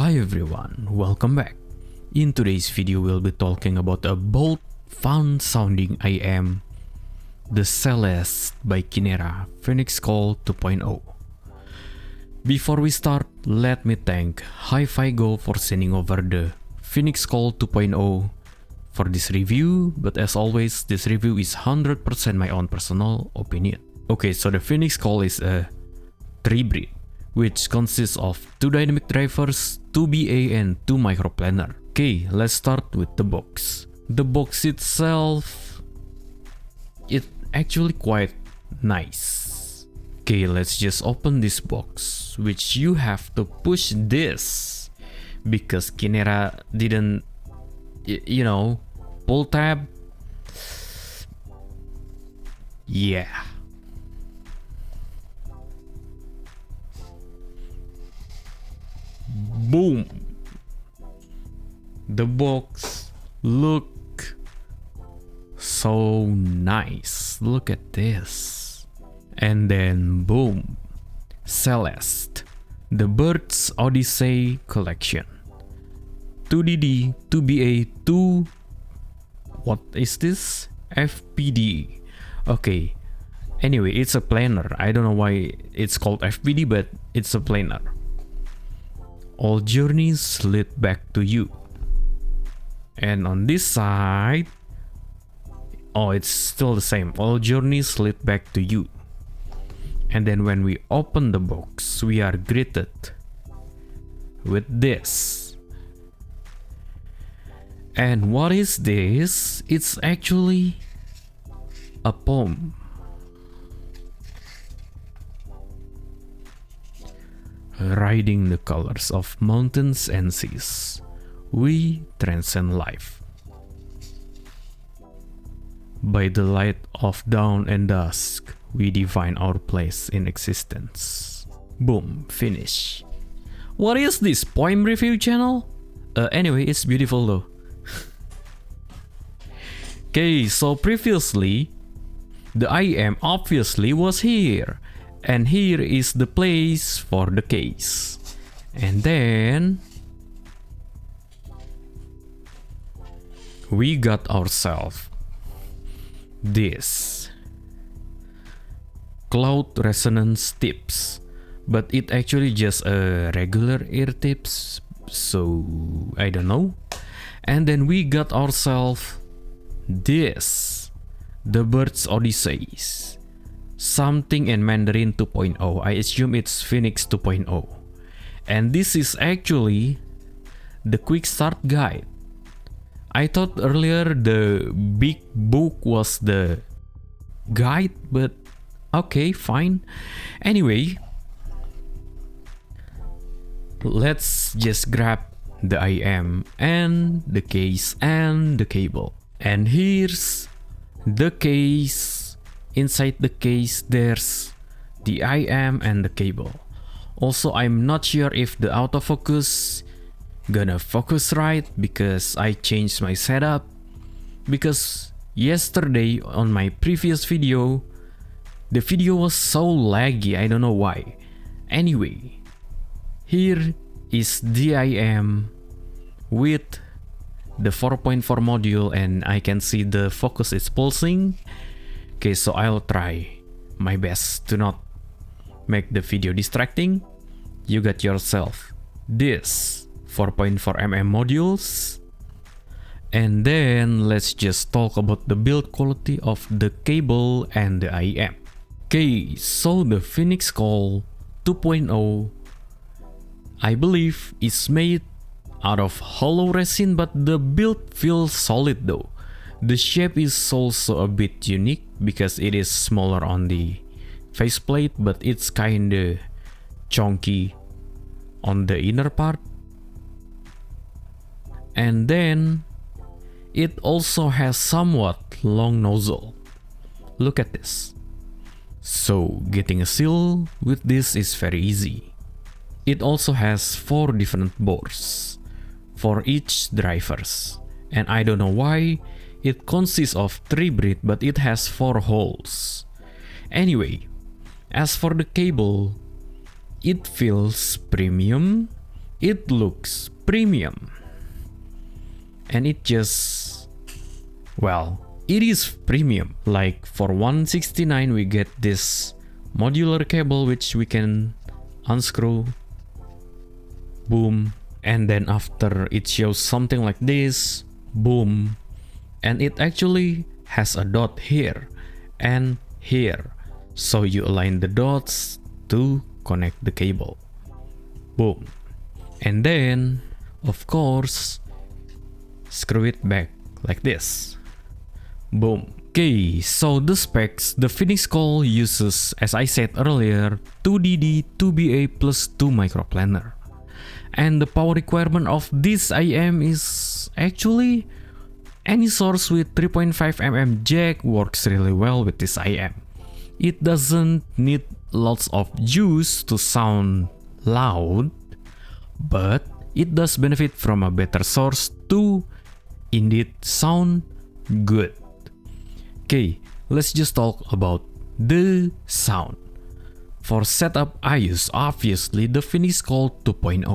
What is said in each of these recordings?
Hi everyone, welcome back. In today's video we'll be talking about a bold, fun sounding IM, the Celest by Kinera Phoenixcall 2.0. Before we start, let me thank Hi-Fi Go for sending over the Phoenixcall 2.0 for this review, but as always, this review is 100% my own personal opinion. Okay, so the Phoenixcall is a 3-breed, which consists of 2 dynamic drivers, 2 BA and 2 microplanar. Okay, let's start with the box. The box itself, it's actually quite nice. Okay, let's just open this box, which you have to push this because Kinera didn't, pull tab. Yeah. Boom! The box look so nice. Look at this. And then boom! Celest, the Birds Odyssey collection. 2DD, 2BA, 2... What is this? FPD. Okay. Anyway, it's a planar. I don't know why it's called FPD, but it's a planar. All journeys lead back to you. And on this side, oh, it's still the same. All journeys lead back to you. And then when we open the box, we are greeted with this. And what is this? It's actually a poem. Riding the colors of mountains and seas, we transcend life. By the light of dawn and dusk, we define our place in existence. Boom, finish. What is this, poem review channel? Anyway, it's beautiful though. Okay, so previously, the IM obviously was here. And here is the place for the case. And then we got ourselves this cloud resonance tips, but it actually just a regular ear tips, so I don't know. And then we got ourselves this, the Birds Odysseys. Something in Mandarin 2.0. I assume it's Phoenix 2.0. And this is actually the quick start guide. I thought earlier the big book was the guide, but okay, fine. Anyway, let's just grab the IM and the case and the cable. And here's the case. Inside the case, there's the IM and the cable. Also, I'm not sure if the autofocus gonna focus right because I changed my setup. Because yesterday on my previous video, the video was so laggy, I don't know why. Anyway, here is the IM with the 4.4 module and I can see the focus is pulsing. Okay, so I'll try my best to not make the video distracting. You got yourself this 4.4mm modules. And then let's just talk about the build quality of the cable and the IM. Okay, so the Phoenixcall 2.0, I believe is made out of hollow resin, but the build feels solid though. The shape is also a bit unique because it is smaller on the faceplate, but it's kinda chunky on the inner part. And then it also has somewhat long nozzle. Look at this. So getting a seal with this is very easy. It also has 4 different bores for each drivers. And I don't know why it consists of 3 breed, but it has 4 holes. Anyway, as for the cable, it feels premium it looks premium. And it just, well, it is premium. Like for 169 we get this modular cable which we can unscrew, boom, and then after it shows something like this, boom, and it actually has a dot here and here, so you align the dots to connect the cable, boom, and then of course screw it back like this, boom. Okay, so the specs, the Phoenixcall uses, as I said earlier, 2DD, 2BA plus 2 microplanar. And the power requirement of this IM is actually any source with 3.5mm jack works really well with this IM. It doesn't need lots of juice to sound loud, but it does benefit from a better source to indeed sound good. Okay, let's just talk about the sound. For setup, I use obviously the Phoenixcall 2.0.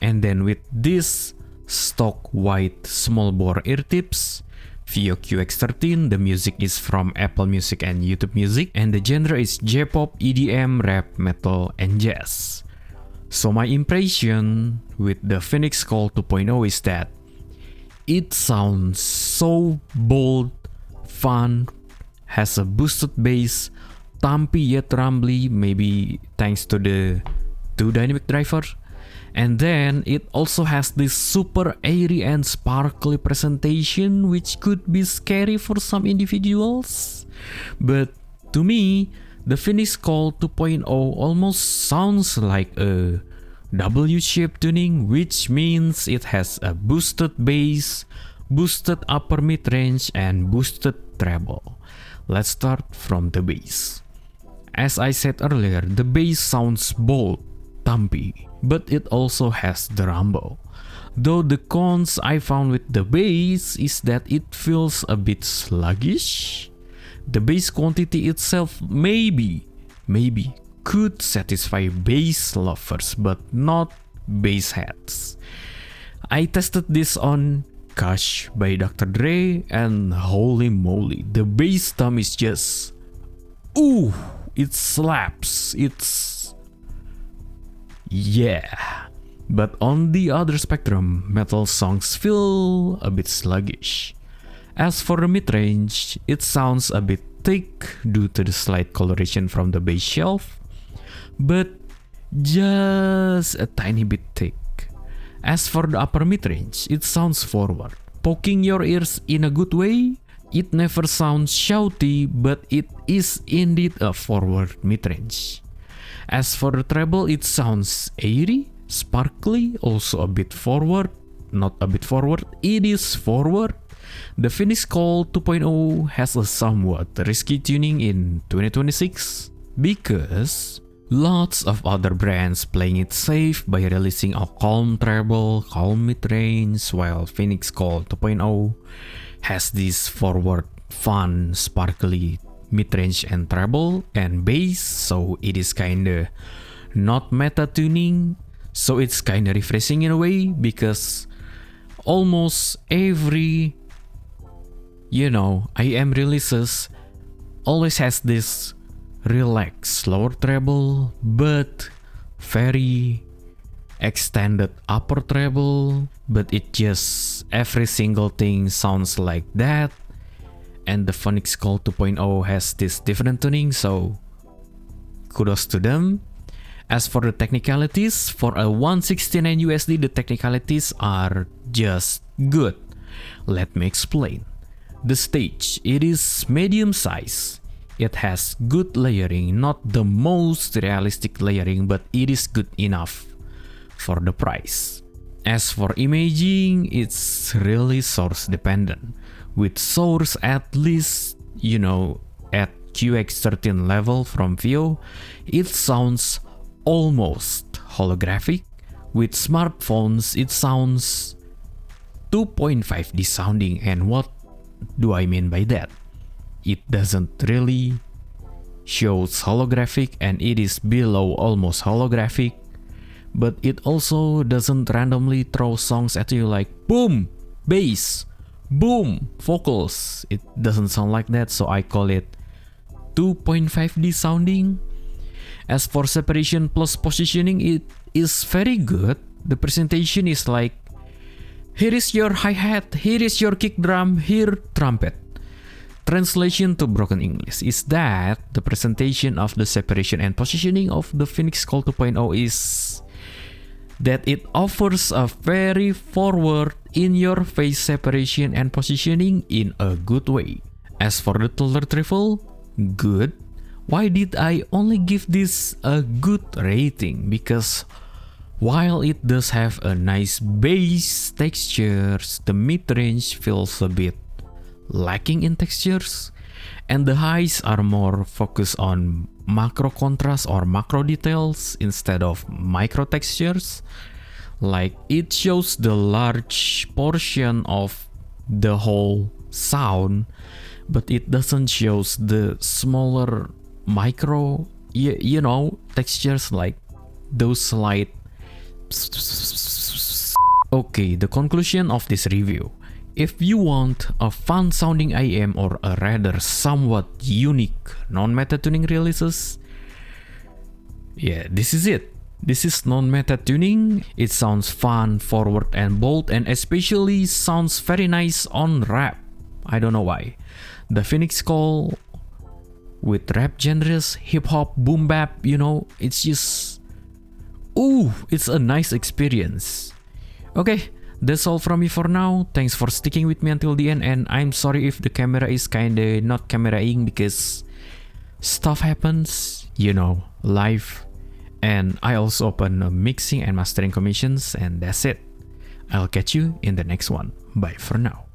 And then with this stock white small bore ear tips, Vio QX13, the music is from Apple Music and YouTube Music, and the genre is J-pop, EDM, rap, metal, and jazz. So my impression with the Phoenixcall 2.0 is that it sounds so bold, fun, has a boosted bass, thumpy yet rumbly, maybe thanks to the 2 dynamic driver. And then it also has this super airy and sparkly presentation which could be scary for some individuals. But to me, the Phoenixcall 2.0 almost sounds like a W-shaped tuning, which means it has a boosted bass, boosted upper mid-range, and boosted treble. Let's start from the bass. As I said earlier, the bass sounds bold, thumpy, but it also has the rumble. Though the cons I found with the bass is that it feels a bit sluggish. The bass quantity itself maybe could satisfy bass lovers, but not bass heads. I tested this on Kush by Dr. Dre, and holy moly, the bass tom is just, ooh, it slaps, it's, yeah. But on the other spectrum, metal songs feel a bit sluggish. As for the mid-range, it sounds a bit thick due to the slight coloration from the bass shelf, but just a tiny bit thick. As for the upper mid-range, it sounds forward, poking your ears in a good way. It never sounds shouty, but it is indeed a forward mid-range. As for the treble, it sounds airy, sparkly, also a bit forward, not a bit forward, it is forward. The Phoenixcall 2.0 has a somewhat risky tuning in 2026 because lots of other brands playing it safe by releasing a calm treble, calm mid-range, while Phoenixcall 2.0 has this forward, fun, sparkly mid-range and treble and bass, so it is kinda not meta tuning, so it's kinda refreshing in a way because almost every IM releases always has this relaxed lower treble but very extended upper treble, but it just every single thing sounds like that. And the Phoenixcall 2.0 has this different tuning, so kudos to them. As for the technicalities, for a 169 USD, the technicalities are just good. Let me explain. The stage, it is medium size. It has good layering, not the most realistic layering, but it is good enough for the price. As for imaging, it's really source dependent. With source at least, at QX13 level from Vio, it sounds almost holographic. With smartphones, it sounds 2.5D sounding, and what do I mean by that? It doesn't really shows holographic and it is below almost holographic, but it also doesn't randomly throw songs at you like boom, bass, boom, vocals. It doesn't sound like that, so I call it 2.5D sounding. As for separation plus positioning, it is very good. The presentation is like, here is your hi-hat, here is your kick drum, here trumpet. Translation to broken English is that the presentation of the separation and positioning of the Phoenixcall 2.0 is that it offers a very forward in-your-face separation and positioning in a good way. As for the tool retrieval, good. Why did I only give this a good rating? Because while it does have a nice bass textures, the mid-range feels a bit lacking in textures, and the highs are more focused on macro contrast or macro details instead of micro textures. Like it shows the large portion of the whole sound, but it doesn't show the smaller micro, you know, textures like those slight. Okay, the conclusion of this review. If you want a fun sounding IM or a rather somewhat unique non-meta tuning releases, yeah, this is it. This is non-meta tuning. It sounds fun, forward and bold, and especially sounds very nice on rap. I don't know why. The Phoenixcall with rap genres, hip-hop, boom bap, you know, it's just, ooh, it's a nice experience. Okay, that's all from me for now. Thanks for sticking with me until the end, and I'm sorry if the camera is kinda not cameraing because stuff happens, you know, live. And I also open mixing and mastering commissions, and that's it. I'll catch you in the next one. Bye for now.